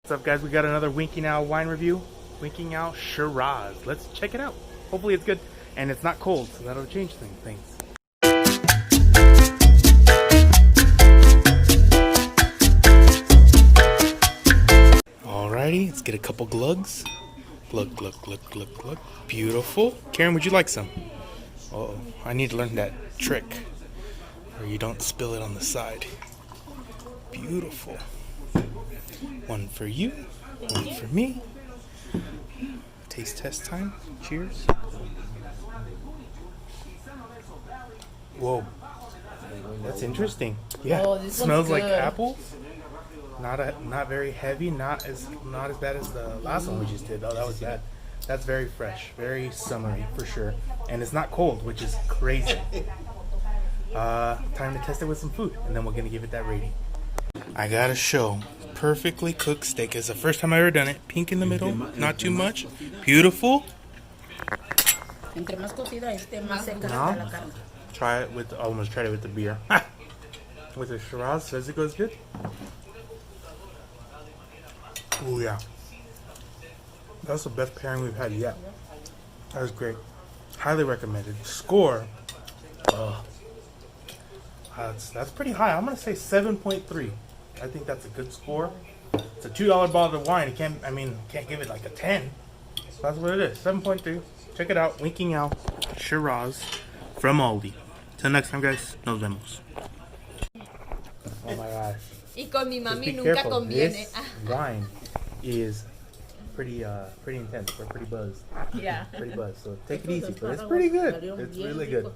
What's up, guys? We got another Winking Owl wine review. Winking Owl Shiraz. Let's check it out. Hopefully it's good and it's not cold, so that'll change things. Alrighty, let's get a couple glugs. Glug, glug, glug, glug, glug. Beautiful. Karen, would you like some? Uh-oh, I need to learn that trick where you don't spill it on the side. Beautiful. One for you, one for me. Taste test time. Cheers. Whoa, that's interesting. Yeah, Oh, it this smells one's like good. apples. Not very heavy. Not as bad as the last one we just did. Oh, that was bad. That's very fresh, very summery for sure, and it's not cold, which is crazy. Time to test it with some food, and then we're gonna give it that rating. I gotta show. Perfectly cooked steak. It's the first time I've ever done it. Pink in the middle, not too much. Beautiful. Entre más cocida esté, más seca No. está la carne. Try it with. I almost tried it with the beer. With the Shiraz, says it goes good. Oh yeah, that's the best pairing we've had yet. That was great. Highly recommended. Score. That's pretty high. I'm gonna say 7.3. I think that's a good score. It's a $2 bottle of wine. Can't give it like a 10. So that's what it is. 7.3. Check it out. Winking Owl Shiraz from Aldi. Till next time, guys. Nos vemos. Oh my gosh. Y con mi Just mami be nunca careful. conviene. This wine is pretty intense. We're pretty buzzed. Yeah. Pretty buzzed. So take it easy, but it's pretty good. It's really good.